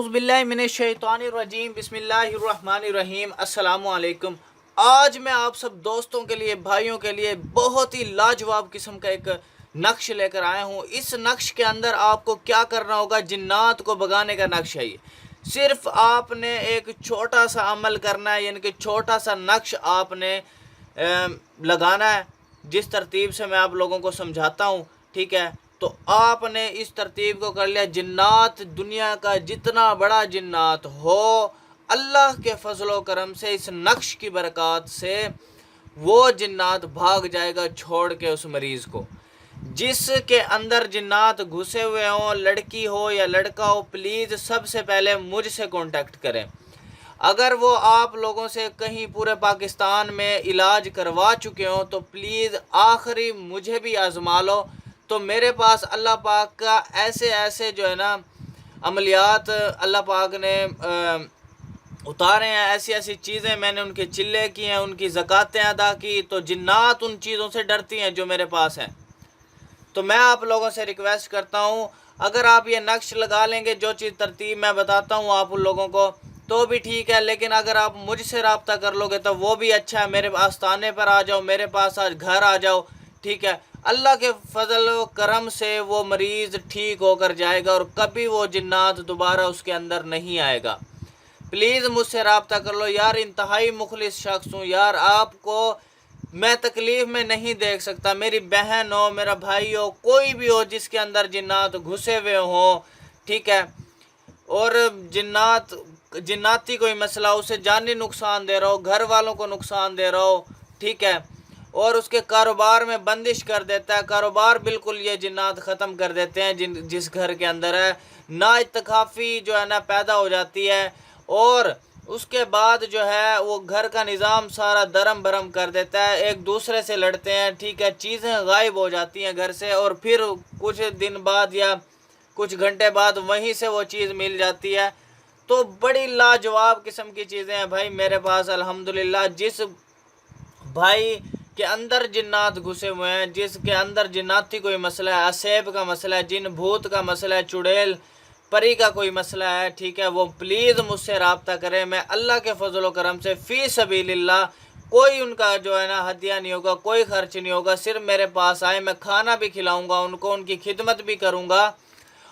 बिल्लाहि मिनश शैतानिर रजीम बिस्मिल्लाहिर रहमानिर रहीम। अस्सलाम वालेकुम। आज मैं आप सब दोस्तों के लिए, भाइयों के लिए बहुत ही लाजवाब किस्म का एक नक्श लेकर आया हूँ। इस नक्श के अंदर आपको क्या करना होगा, जिन्नात को भगाने का नक्श है ये। सिर्फ आपने एक छोटा सा अमल करना है, यानी कि छोटा सा नक्श आपने लगाना है। जिस तरतीब से मैं आप लोगों को समझाता हूँ, ठीक है, तो आपने इस तरतीब को कर लिया। जिन्नात, दुनिया का जितना बड़ा जिन्नात हो, अल्लाह के फजलो करम से, इस नक्श की बरकत से वो जिन्नात भाग जाएगा छोड़ के उस मरीज़ को। जिसके अंदर जिन्नात घुसे हुए हों, लड़की हो या लड़का हो, प्लीज़ सबसे पहले मुझसे कांटेक्ट करें। अगर वो आप लोगों से कहीं पूरे पाकिस्तान में इलाज करवा चुके हो तो प्लीज़ आखिरी मुझे भी आज़मा लो। तो मेरे पास अल्लाह पाक का ऐसे ऐसे जो है ना अमलियात अल्लाह पाक ने उतारे हैं, ऐसी ऐसी चीज़ें मैंने उनके चिल्ले की हैं, उनकी ज़कातें अदा की, तो जिन्नात उन चीज़ों से डरती हैं जो मेरे पास हैं। तो मैं आप लोगों से रिक्वेस्ट करता हूँ, अगर आप ये नक्श लगा लेंगे, जो चीज़ तरतीब मैं बताता हूँ आप उन लोगों को, तो भी ठीक है। लेकिन अगर आप मुझसे रब्ता कर लोगे तो वो भी अच्छा है। मेरे आस्थाने पर आ जाओ, मेरे पास आज घर आ जाओ, ठीक है। अल्लाह के फजल व करम से वो मरीज़ ठीक होकर जाएगा और कभी वो जिन्नात दोबारा उसके अंदर नहीं आएगा। प्लीज़ मुझसे रब्ता कर लो यार, इंतहाई मुखलिस शख्स हूँ यार, आपको मैं तकलीफ़ में नहीं देख सकता। मेरी बहन हो, मेरा भाई हो, कोई भी हो जिसके अंदर जिन्नात घुसे हुए हों, ठीक है, और जिन्नाती कोई मसला, उसे जानी नुकसान दे रहा हो, घर वालों को नुकसान दे रहा हो, ठीक है, और उसके कारोबार में बंदिश कर देता है, कारोबार बिल्कुल ये जिन्नात ख़त्म कर देते हैं जिस घर के अंदर है। ना इत्तकाफ़ी जो है ना पैदा हो जाती है, और उसके बाद जो है वो घर का निज़ाम सारा दरम बरम कर देता है, एक दूसरे से लड़ते हैं, ठीक है, चीज़ें गायब हो जाती हैं घर से, और फिर कुछ दिन बाद या कुछ घंटे बाद वहीं से वो चीज़ मिल जाती है। तो बड़ी लाजवाब किस्म की चीज़ें हैं भाई मेरे पास अल्हम्दुलिल्लाह। जिस भाई के अंदर जिन्नात घुसे हुए हैं, जिसके अंदर जिन्नाती कोई मसला है, असेब का मसला है, जिन भूत का मसला है, चुड़ैल परी का कोई मसला है, ठीक है, वो प्लीज़ मुझसे रब्ता करें। मैं अल्लाह के फजल करम से फ़ी सबीलिल्लाह, कोई उनका जो है ना हदिया नहीं होगा, कोई खर्च नहीं होगा, सिर्फ मेरे पास आए, मैं खाना भी खिलाऊंगा उनको, उनकी खिदमत भी करूंगा,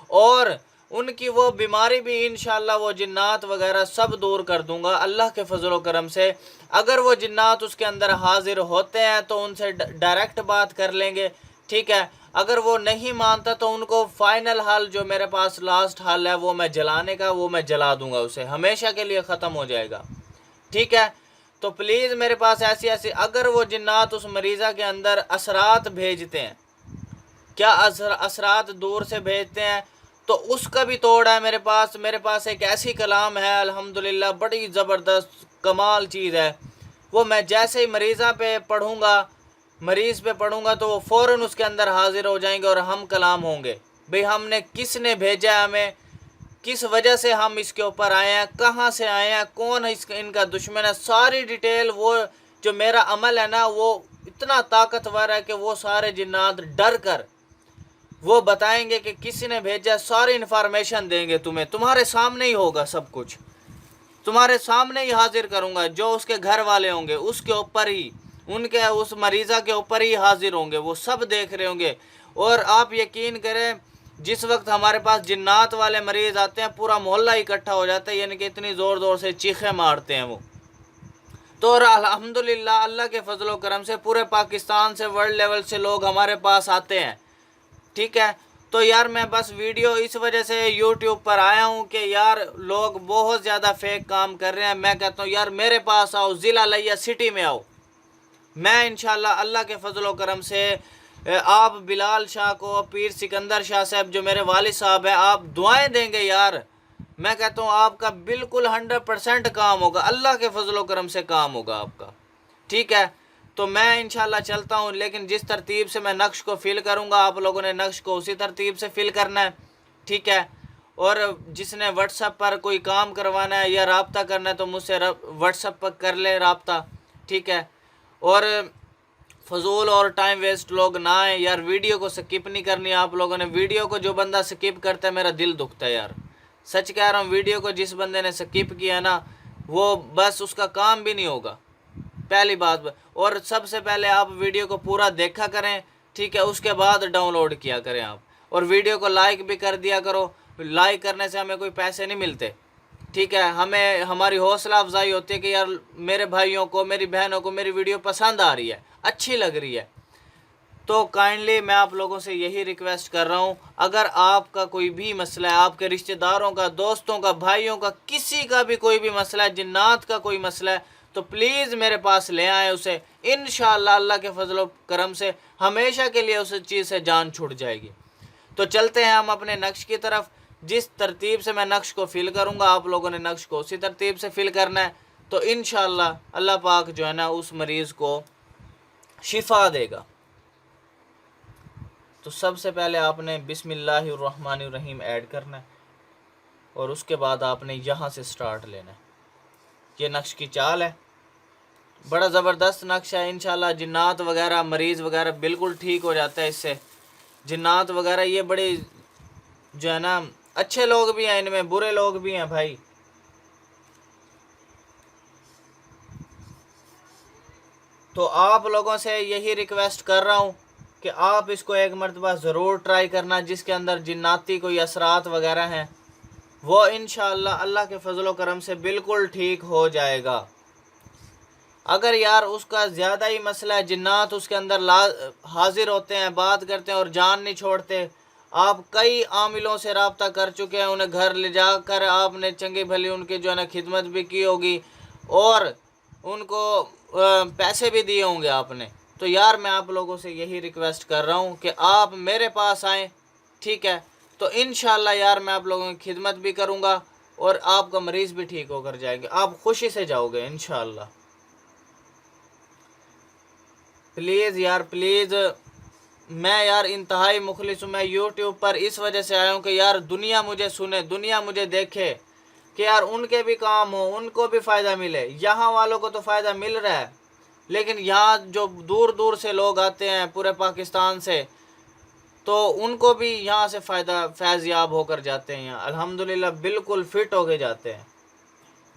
और उनकी वो बीमारी भी इंशाअल्लाह वो जिन्नात वगैरह सब दूर कर दूंगा अल्लाह के फजल करम से। अगर वो जिन्नात उसके अंदर हाजिर होते हैं तो उनसे डायरेक्ट बात कर लेंगे, ठीक है। अगर वो नहीं मानता तो उनको फ़ाइनल हल जो मेरे पास लास्ट हल है वो मैं जलाने का, वो मैं जला दूंगा, उसे हमेशा के लिए ख़त्म हो जाएगा, ठीक है। तो प्लीज़ मेरे पास ऐसी ऐसी, अगर वो जिन्नात उस मरीज़ा के अंदर असरात भेजते हैं, क्या असरात दूर से भेजते हैं, तो उसका भी तोड़ है मेरे पास। मेरे पास एक ऐसी कलाम है अल्हम्दुलिल्लाह, बड़ी ज़बरदस्त कमाल चीज़ है। वो मैं जैसे ही मरीज़ पे पढ़ूंगा तो वो फ़ौरन उसके अंदर हाजिर हो जाएंगे और हम कलाम होंगे। भाई हमने किसने भेजा है, हमें किस वजह से हम इसके ऊपर आए हैं, कहाँ से आए हैं, कौन इनका दुश्मन है, सारी डिटेल। वो जो मेरा अमल है ना वो इतना ताकतवर है कि वो सारे जिन्नात डर कर वो बताएंगे कि किसी ने भेजा, सारी इन्फॉर्मेशन देंगे तुम्हें, तुम्हारे सामने ही होगा सब कुछ, तुम्हारे सामने ही हाजिर करूंगा। जो उसके घर वाले होंगे उसके ऊपर ही, उनके उस मरीज़ा के ऊपर ही हाजिर होंगे, वो सब देख रहे होंगे। और आप यकीन करें, जिस वक्त हमारे पास जिन्नात वाले मरीज़ आते हैं पूरा मोहल्ला इकट्ठा हो जाता है, यानी कि इतनी ज़ोर ज़ोर से चीखें मारते हैं वो। तो और अल्हम्दुलिल्लाह अल्लाह के फजल करम से पूरे पाकिस्तान से, वर्ल्ड लेवल से लोग हमारे पास आते हैं, ठीक है। तो यार मैं बस वीडियो इस वजह से यूट्यूब पर आया हूँ कि यार लोग बहुत ज़्यादा फेक काम कर रहे हैं। मैं कहता हूँ यार मेरे पास आओ, ज़िला लिया सिटी में आओ, मैं इंशाल्लाह अल्लाह के फजल करम से आप बिलाल शाह को, पीर सिकंदर शाह साहब जो मेरे वालिद साहब हैं, आप दुआएं देंगे यार। मैं कहता हूँ आपका बिल्कुल 100% काम होगा, अल्लाह के फजल करम से काम होगा आपका, ठीक है। तो मैं इंशाल्लाह चलता हूँ, लेकिन जिस तरतीब से मैं नक्श को फिल करूँगा आप लोगों ने नक्श को उसी तरतीब से फिल करना है, ठीक है। और जिसने व्हाट्सएप पर कोई काम करवाना है या रब्ता करना है तो मुझसे व्हाट्सएप पर कर ले रब्ता, ठीक है। और फजूल और टाइम वेस्ट लोग ना आए यार, वीडियो को स्किप नहीं करनी आप लोगों ने। वीडियो को जो बंदा स्किप करता है मेरा दिल दुखता है यार, सच कह रहा हूँ, वीडियो को जिस बंदे ने स्किप किया ना, वो बस उसका काम भी नहीं होगा, पहली बात। और सबसे पहले आप वीडियो को पूरा देखा करें, ठीक है, उसके बाद डाउनलोड किया करें आप। और वीडियो को लाइक भी कर दिया करो, लाइक करने से हमें कोई पैसे नहीं मिलते, ठीक है, हमें हमारी हौसला अफजाई होती है कि यार मेरे भाइयों को, मेरी बहनों को मेरी वीडियो पसंद आ रही है, अच्छी लग रही है। तो काइंडली मैं आप लोगों से यही रिक्वेस्ट कर रहा हूँ, अगर आपका कोई भी मसला है, आपके रिश्तेदारों का, दोस्तों का, भाइयों का, किसी का भी कोई भी मसला है, जिन्नात का कोई मसला है, तो प्लीज़ मेरे पास ले आएँ उसे। इंशाअल्लाह अल्लाह के फजल करम से हमेशा के लिए उस चीज़ से जान छूट जाएगी। तो चलते हैं हम अपने नक्श की तरफ। जिस तरतीब से मैं नक्श को फिल करूँगा, आप लोगों ने नक्श को उसी तरतीब से फिल करना है। तो इंशाअल्लाह अल्लाह पाक जो है ना, उस मरीज़ को शिफा देगा। तो सबसे पहले आपने बिस्मिल्लाहिर्रहमानिर्रहीम ऐड करना है, और उसके बाद आपने यहाँ से स्टार्ट लेना है। ये नक्श की चाल है, बड़ा ज़बरदस्त नक्श है। इंशाल्लाह जिन्नात वगैरह, मरीज़ वगैरह बिल्कुल ठीक हो जाता है इससे। जिन्नात वगैरह ये बड़े जो है ना, अच्छे लोग भी हैं इनमें, बुरे लोग भी हैं भाई। तो आप लोगों से यही रिक्वेस्ट कर रहा हूँ कि आप इसको एक मरतबा ज़रूर ट्राई करना। जिसके अंदर जिन्नाती कोई असरात वगैरह हैं, वो इंशाअल्लाह अल्लाह के फजल करम से बिल्कुल ठीक हो जाएगा। अगर यार उसका ज़्यादा ही मसला है, जिन्नात उसके अंदर हाजिर होते हैं, बात करते हैं और जान नहीं छोड़ते, आप कई आमिलों से रब्ता कर चुके हैं, उन्हें घर ले जाकर आपने चंगी भली उनकी जो है ना खिदमत भी की होगी, और उनको पैसे भी दिए होंगे आपने। तो यार मैं आप लोगों से यही रिक्वेस्ट कर रहा हूँ कि आप मेरे पास आएँ, ठीक है। तो इंशाअल्लाह यार मैं आप लोगों की खिदमत भी करूँगा, और आपका मरीज़ भी ठीक होकर जाएंगे, आप खुशी से जाओगे इंशाअल्लाह। प्लीज़ यार प्लीज़, मैं यार इंतहाई मुखलिस हूँ। मैं यूट्यूब पर इस वजह से आया हूँ कि यार दुनिया मुझे सुने, दुनिया मुझे देखे, कि यार उनके भी काम हो, उनको भी फ़ायदा मिले। यहाँ वालों को तो फ़ायदा मिल रहा है, लेकिन यहाँ जो दूर दूर से लोग आते हैं पूरे पाकिस्तान से, तो उनको भी यहाँ से फैज़ याब होकर जाते हैं। यहाँ अल्हम्दुलिल्लाह बिल्कुल फ़िट होके जाते हैं।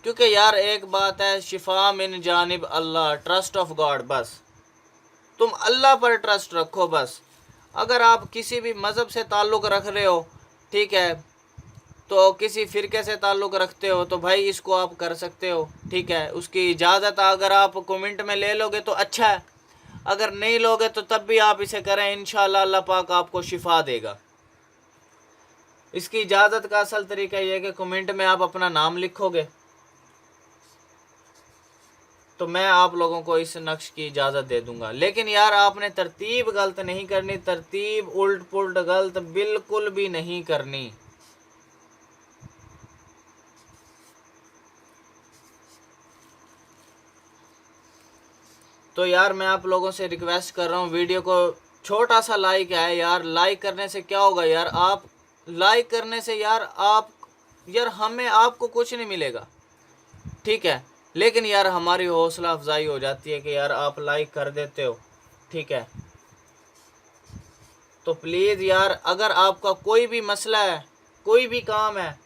क्योंकि यार एक बात है, शिफा मिन जानिब अल्लाह, ट्रस्ट ऑफ गॉड। बस तुम अल्लाह पर ट्रस्ट रखो बस। अगर आप किसी भी मज़हब से ताल्लुक़ रख रहे हो, ठीक है, तो किसी फ़िरके से ताल्लुक़ रखते हो, तो भाई इसको आप कर सकते हो, ठीक है। उसकी इजाज़त अगर आप कमेंट में ले लोगे तो अच्छा है, अगर नहीं लोगे तो तब भी आप इसे करें, इंशाअल्लाह अल्लाह पाक आपको शिफा देगा। इसकी इजाज़त का असल तरीका यह है कि कमेंट में आप अपना नाम लिखोगे, तो मैं आप लोगों को इस नक्श की इजाज़त दे दूंगा। लेकिन यार आपने तरतीब गलत नहीं करनी, तरतीब उल्ट पुल्ट गलत बिल्कुल भी नहीं करनी। तो यार मैं आप लोगों से रिक्वेस्ट कर रहा हूँ, वीडियो को छोटा सा लाइक है यार। लाइक करने से क्या होगा यार, आप लाइक करने से यार हमें आपको कुछ नहीं मिलेगा, ठीक है, लेकिन यार हमारी हौसला अफजाई हो जाती है कि यार आप लाइक कर देते हो, ठीक है। तो प्लीज़ यार अगर आपका कोई भी मसला है, कोई भी काम है,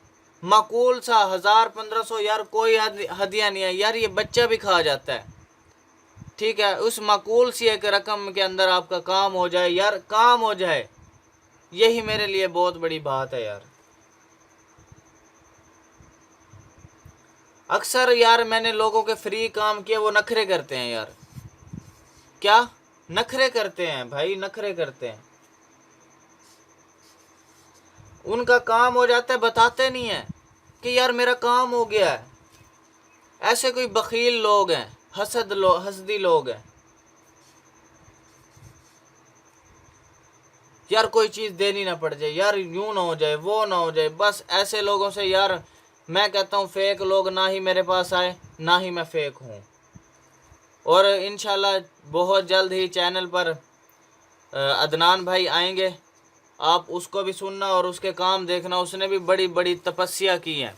माकूल सा 1000-1500 यार कोई हदिया नहीं है यार, ये बच्चा भी खा जाता है, ठीक है। उस माकूल सी एक रकम के अंदर आपका काम हो जाए यार, काम हो जाए, यही मेरे लिए बहुत बड़ी बात है यार। अक्सर यार मैंने लोगों के फ्री काम किए, वो नखरे करते हैं यार। क्या नखरे करते हैं भाई, नखरे करते हैं। उनका काम हो जाता है, बताते नहीं है कि यार मेरा काम हो गया है। ऐसे कोई बखील लोग हैं, हसदी लोग हैं यार, कोई चीज़ देनी ना पड़ जाए यार, यूं ना हो जाए, वो ना हो जाए। बस ऐसे लोगों से यार मैं कहता हूँ फेक लोग ना ही मेरे पास आए, ना ही मैं फेक हूँ। और इंशाल्लाह बहुत जल्द ही चैनल पर अदनान भाई आएंगे, आप उसको भी सुनना और उसके काम देखना। उसने भी बड़ी बड़ी तपस्या की है,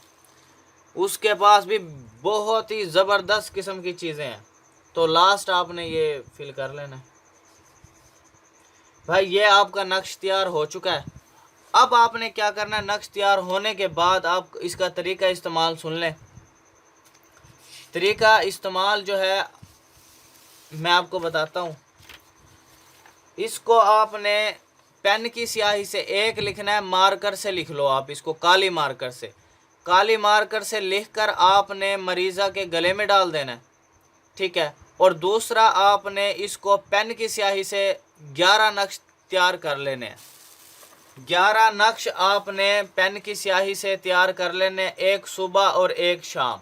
उसके पास भी बहुत ही ज़बरदस्त किस्म की चीज़ें हैं। तो लास्ट आपने ये फिल कर लेना है भाई। ये आपका नक्श तैयार हो चुका है। اب آپ نے کیا کرنا ہے، نقش تیار ہونے کے بعد آپ اس کا طریقہ استعمال سن لیں۔ طریقہ استعمال جو ہے میں آپ کو بتاتا ہوں۔ اس کو آپ نے پین کی سیاہی سے ایک لکھنا ہے، مارکر سے لکھ لو آپ اس کو، کالی مارکر سے۔ کالی مارکر سے لکھ کر آپ نے مریضہ کے گلے میں ڈال دینا ہے، ٹھیک ہے۔ اور دوسرا آپ نے اس کو پین کی سیاہی سے 11 نقش تیار کر لینے ہیں۔ 11 نقش آپ نے پین کی سیاہی سے تیار کر لینے، ایک صبح اور ایک شام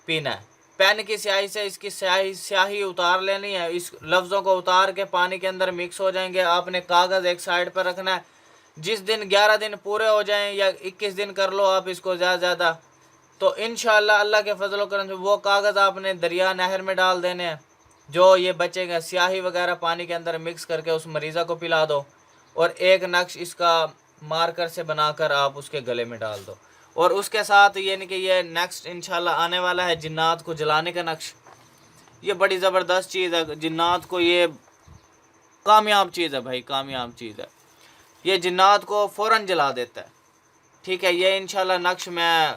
پینا ہے۔ پین کی سیاہی سے اس کی سیاہی اتار لینی ہے، اس لفظوں کو اتار کے پانی کے اندر مکس ہو جائیں گے۔ آپ نے کاغذ ایک سائڈ پر رکھنا ہے۔ جس دن 11 دن پورے ہو جائیں یا 21 دن کر لو آپ اس کو زیادہ، تو انشاءاللہ اللہ کے فضل و کرم سے وہ کاغذ آپ نے دریا نہر میں ڈال دینے ہیں، جو یہ بچے گا سیاہی وغیرہ پانی کے اندر مکس کر کے اس مریضہ کو پلا دو، اور ایک نقش اس کا مارکر سے بنا کر آپ اس کے گلے میں ڈال دو۔ اور اس کے ساتھ یہ نہیں کہ یہ نیکسٹ انشاءاللہ آنے والا ہے جنات کو جلانے کا نقش۔ یہ بڑی زبردست چیز ہے، جنات کو یہ کامیاب چیز ہے بھائی، کامیاب چیز ہے، یہ جنات کو فوراً جلا دیتا ہے، ٹھیک ہے۔ یہ انشاءاللہ نقش میں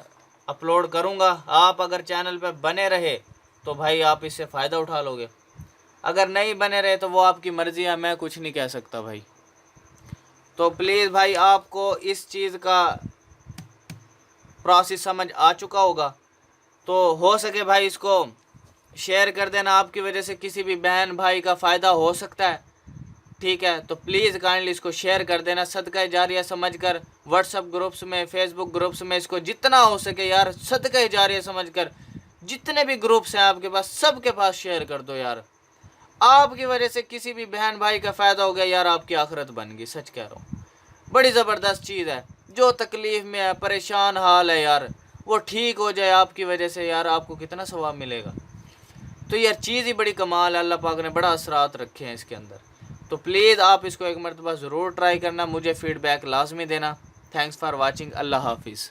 اپلوڈ کروں گا، آپ اگر چینل پہ بنے رہے تو بھائی آپ اس سے فائدہ اٹھا لو گے، اگر نہیں بنے رہے تو وہ آپ کی مرضی ہے، میں کچھ نہیں کہہ سکتا بھائی۔ تو پلیز بھائی آپ کو اس چیز کا پروسیس سمجھ آ چکا ہوگا، تو ہو سکے بھائی اس کو شیئر کر دینا، آپ کی وجہ سے کسی بھی بہن بھائی کا فائدہ ہو سکتا ہے، ٹھیک ہے۔ تو پلیز کائنڈلی اس کو شیئر کر دینا، صدقہ جاریہ سمجھ کر، واٹس ایپ گروپس میں، فیس بک گروپس میں اس کو جتنا ہو سکے یار صدقہ جاریہ سمجھ کر، جتنے بھی گروپس ہیں آپ کے پاس سب کے پاس شیئر کر دو یار۔ آپ کی وجہ سے کسی بھی بہن بھائی کا فائدہ ہو گیا یار، آپ کی آخرت بن گئی، سچ کہہ رہا ہوں، بڑی زبردست چیز ہے۔ جو تکلیف میں ہے، پریشان حال ہے یار، وہ ٹھیک ہو جائے آپ کی وجہ سے یار، آپ کو کتنا ثواب ملے گا۔ تو یار چیز ہی بڑی کمال ہے، اللہ پاک نے بڑا اثرات رکھے ہیں اس کے اندر۔ تو پلیز آپ اس کو ایک مرتبہ ضرور ٹرائی کرنا، مجھے فیڈ بیک لازمی دینا۔ تھینکس فار واچنگ، اللہ حافظ۔